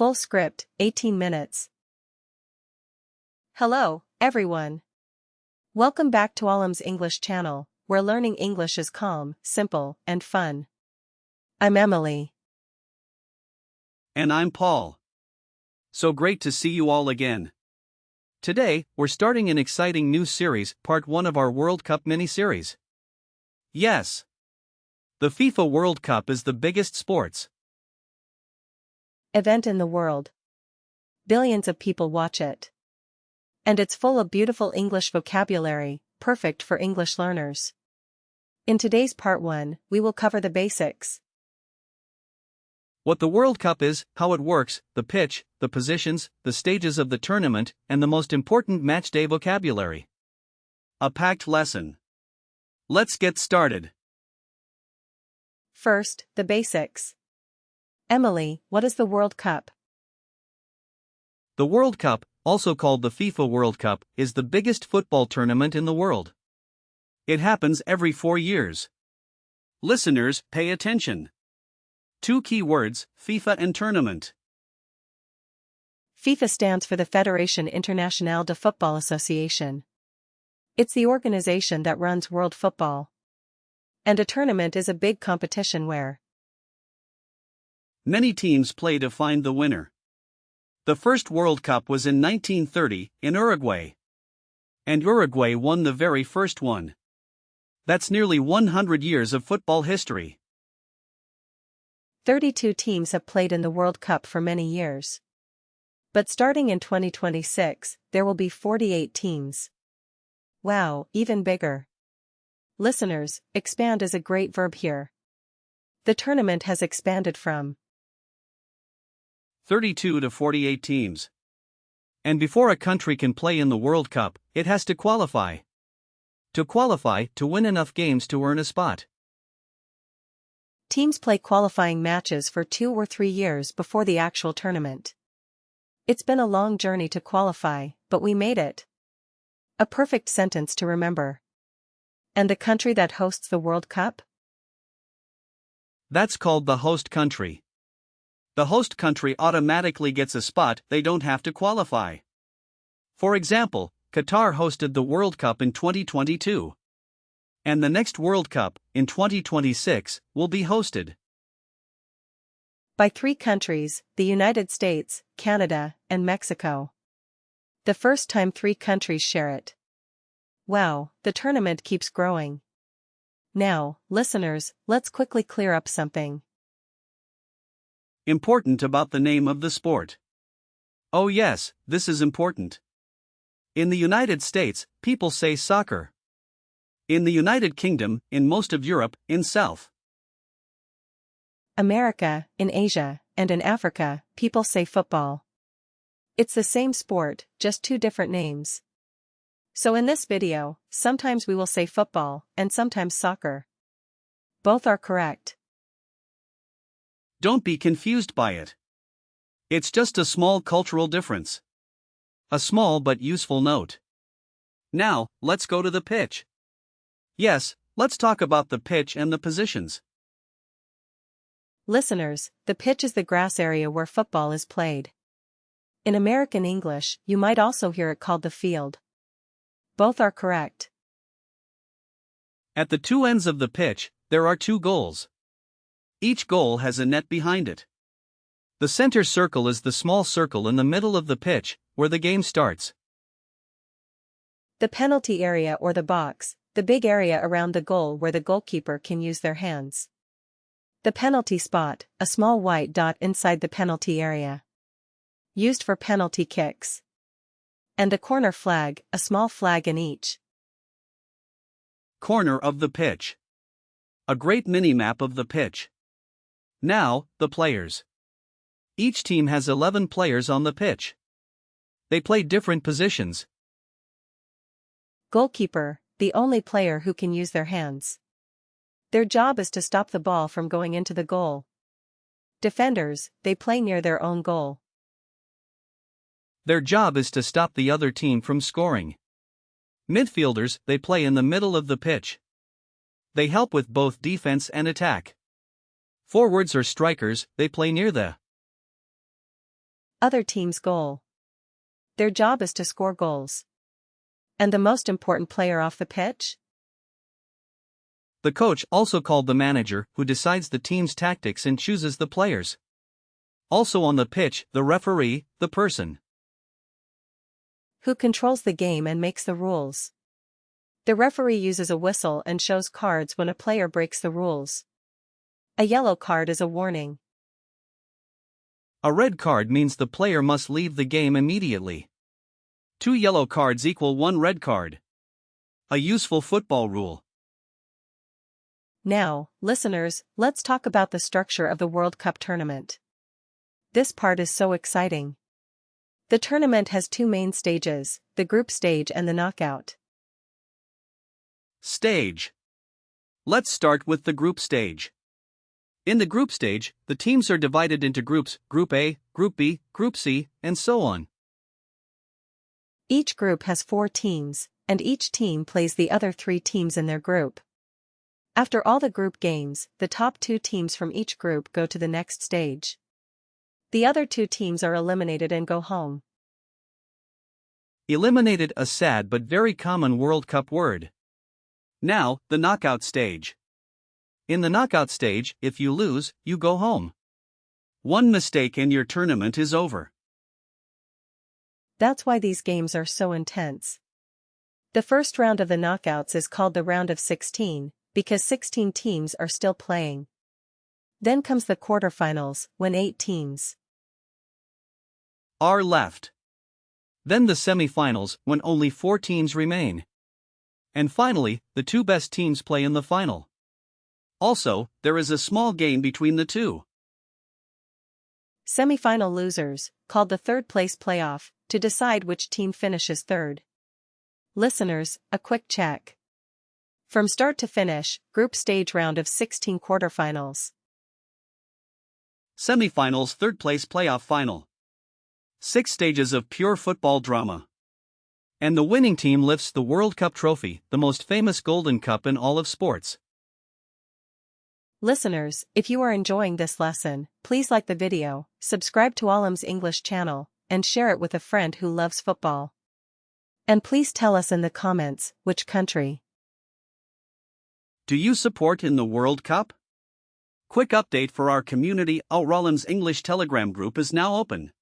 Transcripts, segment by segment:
Full script, 18 minutes. Hello, everyone. Welcome back to Olym's English channel, where learning English is calm, simple, and fun. I'm Emily. And I'm Paul. So great to see you all again. Today, we're starting an exciting new series, part 1 of our World Cup mini-series. Yes. The FIFA World Cup is the biggest sports event in the world. Billions of people watch it. And it's full of beautiful English vocabulary, perfect for English learners. In today's part 1, we will cover the basics. What the World Cup is, how it works, the pitch, the positions, the stages of the tournament, and the most important matchday vocabulary. A packed lesson. Let's get started. First, the basics. Emily, what is the World Cup? The World Cup, also called the FIFA World Cup, is the biggest football tournament in the world. It happens every 4 years. Listeners, pay attention. 2 key words, FIFA and tournament. FIFA stands for the Fédération Internationale de Football Association. It's the organization that runs world football. And a tournament is a big competition where many teams play to find the winner. The first World Cup was in 1930, in Uruguay. And Uruguay won the very first one. That's nearly 100 years of football history. 32 teams have played in the World Cup for many years. But starting in 2026, there will be 48 teams. Wow, even bigger. Listeners, expand is a great verb here. The tournament has expanded from 32 to 48 teams. And before a country can play in the World Cup, it has to qualify. To qualify, to win enough games to earn a spot. Teams play qualifying matches for 2 or 3 years before the actual tournament. It's been a long journey to qualify, but we made it. A perfect sentence to remember. And the country that hosts the World Cup? That's called the host country. The host country automatically gets a spot, they don't have to qualify. For example, Qatar hosted the World Cup in 2022. And the next World Cup, in 2026, will be hosted by 3 countries, the United States, Canada, and Mexico. The first time 3 countries share it. Wow, the tournament keeps growing. Now, listeners, let's quickly clear up something important about the name of the sport. Oh yes, this is important. In the United States, people say soccer. In the United Kingdom, in most of Europe, in South America, in Asia, and in Africa, people say football. It's the same sport, just 2 different names. So in this video, sometimes we will say football, and sometimes soccer. Both are correct. Don't be confused by it. It's just a small cultural difference. A small but useful note. Now, let's go to the pitch. Yes, let's talk about the pitch and the positions. Listeners, the pitch is the grass area where football is played. In American English, you might also hear it called the field. Both are correct. At the 2 ends of the pitch, there are 2 goals. Each goal has a net behind it. The center circle is the small circle in the middle of the pitch, where the game starts. The penalty area or the box, the big area around the goal where the goalkeeper can use their hands. The penalty spot, a small white dot inside the penalty area. Used for penalty kicks. And the corner flag, a small flag in each corner of the pitch. A great mini-map of the pitch. Now, the players. Each team has 11 players on the pitch. They play different positions. Goalkeeper, the only player who can use their hands. Their job is to stop the ball from going into the goal. Defenders, they play near their own goal. Their job is to stop the other team from scoring. Midfielders, they play in the middle of the pitch. They help with both defense and attack. Forwards or strikers, they play near the Other team's goal. Their job is to score goals. And the most important player off the pitch? The coach, also called the manager, who decides the team's tactics and chooses the players. Also on the pitch, the referee, the person who controls the game and makes the rules. The referee uses a whistle and shows cards when a player breaks the rules. A yellow card is a warning. A red card means the player must leave the game immediately. 2 yellow cards equal 1 red card. A useful football rule. Now, listeners, let's talk about the structure of the World Cup tournament. This part is so exciting. The tournament has 2 main stages, the group stage and the knockout stage. Let's start with the group stage. In the group stage, the teams are divided into groups, Group A, Group B, Group C, and so on. Each group has 4 teams, and each team plays the other 3 teams in their group. After all the group games, the top 2 teams from each group go to the next stage. The other 2 teams are eliminated and go home. Eliminated, a sad but very common World Cup word. Now, the knockout stage. In the knockout stage, if you lose, you go home. One mistake and your tournament is over. That's why these games are so intense. The first round of the knockouts is called the round of 16, because 16 teams are still playing. Then comes the quarterfinals, when 8 teams are left. Then the semifinals, when only 4 teams remain. And finally, the 2 best teams play in the final. Also, there is a small game between the 2. Semifinal losers, called the third-place playoff, to decide which team finishes third. Listeners, a quick check. From start to finish, group stage round of 16 quarterfinals. Semifinals, third-place playoff final. 6 stages of pure football drama. And the winning team lifts the World Cup trophy, the most famous golden cup in all of sports. Listeners, if you are enjoying this lesson, please like the video, subscribe to Olym's English channel, and share it with a friend who loves football. And please tell us in the comments, which country do you support in the World Cup? Quick update for our community, our Olym's English Telegram group is now open.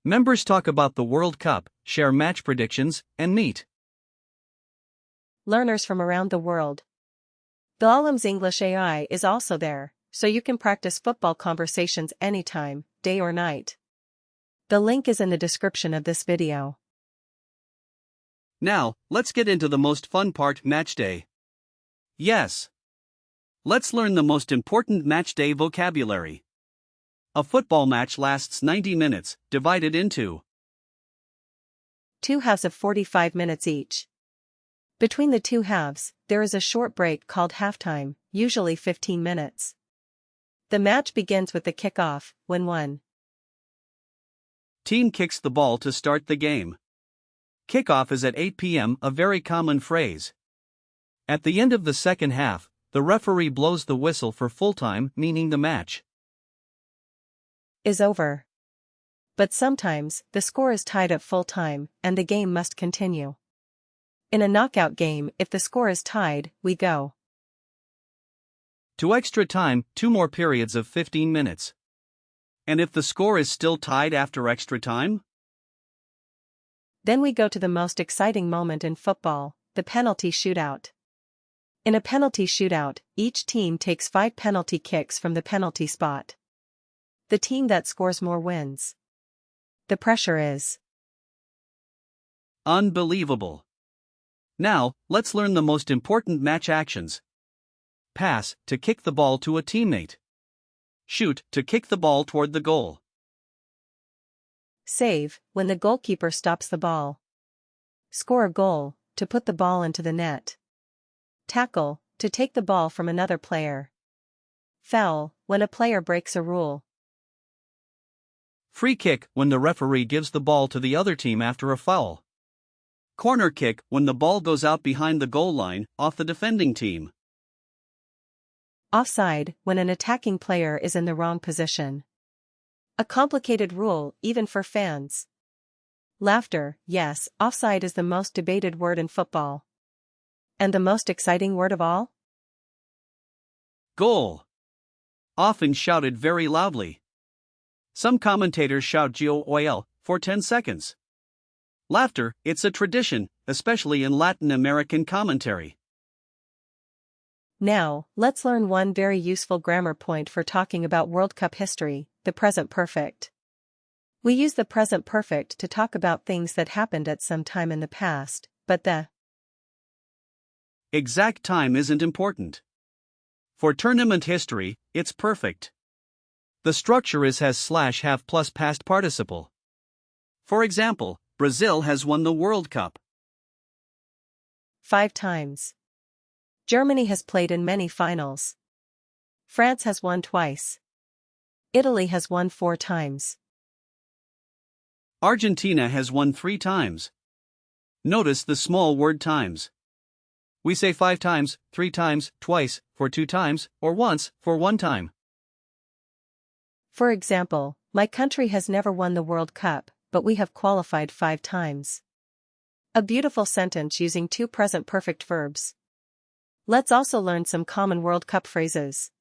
Members talk about the World Cup, share match predictions, and meet learners from around the world. The Olym's English AI is also there, so you can practice football conversations anytime, day or night. The link is in the description of this video. Now, let's get into the most fun part, match day. Yes. Let's learn the most important match day vocabulary. A football match lasts 90 minutes, divided into 2 halves of 45 minutes each. Between the 2 halves, there is a short break called halftime, usually 15 minutes. The match begins with the kickoff, when one team kicks the ball to start the game. Kickoff is at 8 p.m., a very common phrase. At the end of the second half, the referee blows the whistle for full time, meaning the match is over. But sometimes, the score is tied at full time, and the game must continue. In a knockout game, if the score is tied, we go to extra time, 2 more periods of 15 minutes. And if the score is still tied after extra time? Then we go to the most exciting moment in football, the penalty shootout. In a penalty shootout, each team takes 5 penalty kicks from the penalty spot. The team that scores more wins. The pressure is unbelievable. Now, let's learn the most important match actions. Pass, to kick the ball to a teammate. Shoot, to kick the ball toward the goal. Save, when the goalkeeper stops the ball. Score a goal, to put the ball into the net. Tackle, to take the ball from another player. Foul, when a player breaks a rule. Free kick, when the referee gives the ball to the other team after a foul. Corner kick, when the ball goes out behind the goal line, off the defending team. Offside, when an attacking player is in the wrong position. A complicated rule, even for fans. Laughter, yes, offside is the most debated word in football. And the most exciting word of all? Goal. Often shouted very loudly. Some commentators shout "Goal" for 10 seconds. Laughter, it's a tradition, especially in Latin American commentary. Now, let's learn one very useful grammar point for talking about World Cup history, the present perfect. We use the present perfect to talk about things that happened at some time in the past, but the exact time isn't important. For tournament history, it's perfect. The structure is has/have plus past participle. For example, Brazil has won the World Cup 5 times. Germany has played in many finals. France has won twice. Italy has won 4 times. Argentina has won 3 times. Notice the small word times. We say 5 times, 3 times, twice, for 2 times, or once, for 1 time. For example, my country has never won the World Cup, but we have qualified 5 times. A beautiful sentence using 2 present perfect verbs. Let's also learn some common World Cup phrases.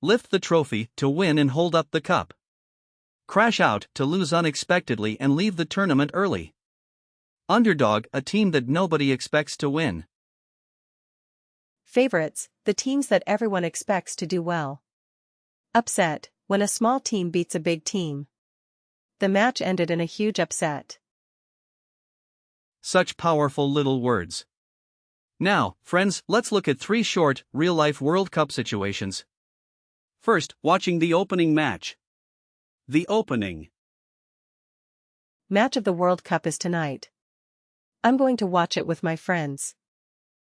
Lift the trophy, to win and hold up the cup. Crash out, to lose unexpectedly and leave the tournament early. Underdog, a team that nobody expects to win. Favorites, the teams that everyone expects to do well. Upset, when a small team beats a big team. The match ended in a huge upset. Such powerful little words. Now, friends, let's look at 3 short, real-life World Cup situations. First, watching the opening match. The opening match of the World Cup is tonight. I'm going to watch it with my friends.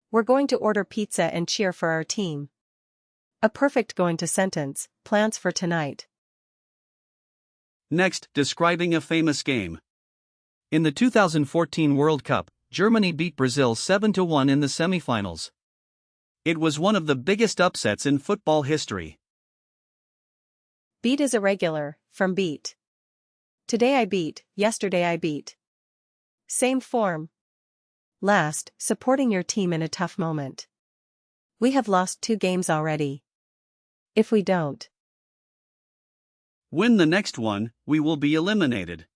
We're going to order pizza and cheer for our team. A perfect going to sentence, plans for tonight. Next, describing a famous game. In the 2014 World Cup, Germany beat Brazil 7-1 in the semifinals. It was one of the biggest upsets in football history. Beat is irregular, from beat. Today I beat, yesterday I beat. Same form. Last, supporting your team in a tough moment. We have lost 2 games already. If we don't win the next one, we will be eliminated.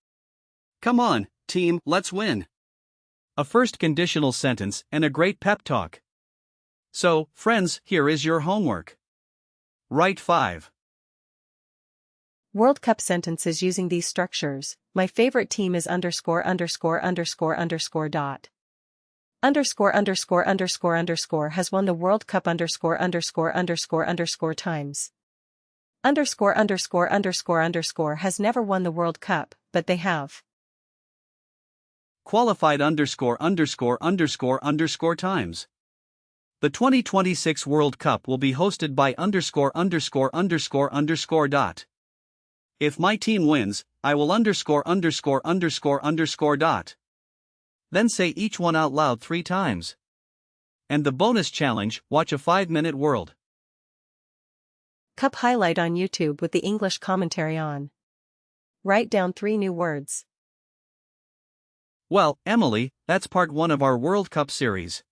Come on, team, let's win. A first conditional sentence and a great pep talk. So, friends, here is your homework. Write 5 World Cup sentences using these structures. My favorite team is underscore underscore underscore underscore dot. Underscore underscore underscore underscore has won the World Cup underscore underscore underscore underscore times. Underscore underscore underscore underscore has never won the World Cup, but they have qualified underscore underscore underscore underscore times. The 2026 World Cup will be hosted by underscore underscore underscore underscore dot. If my team wins, I will underscore underscore underscore underscore dot. Then say each one out loud 3 times. And the bonus challenge, watch a 5-minute World Cup highlight on YouTube with the English commentary on. Write down 3 new words. Well, Emily, that's part 1 of our World Cup series.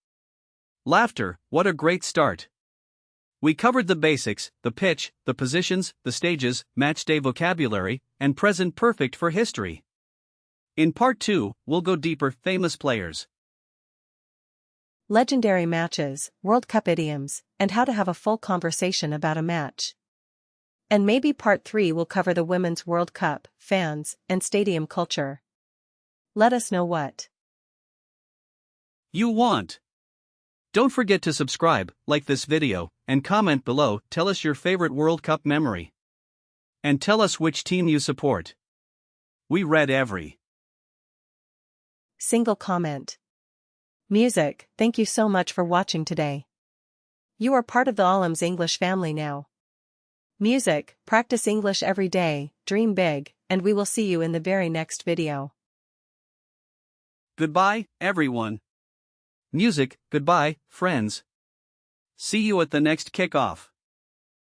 Laughter, what a great start. We covered the basics, the pitch, the positions, the stages, matchday vocabulary, and present perfect for history. In part 2, we'll go deeper, famous players, legendary matches, World Cup idioms, and how to have a full conversation about a match. And maybe part 3 will cover the Women's World Cup, fans, and stadium culture. Let us know what you want. Don't forget to subscribe, like this video, and comment below. Tell us your favorite World Cup memory. And tell us which team you support. We read every single comment. Music, thank you so much for watching today. You are part of the Olym's English family now. Music, practice English every day, dream big, and we will see you in the very next video. Goodbye, everyone. Music, goodbye, friends. See you at the next kickoff.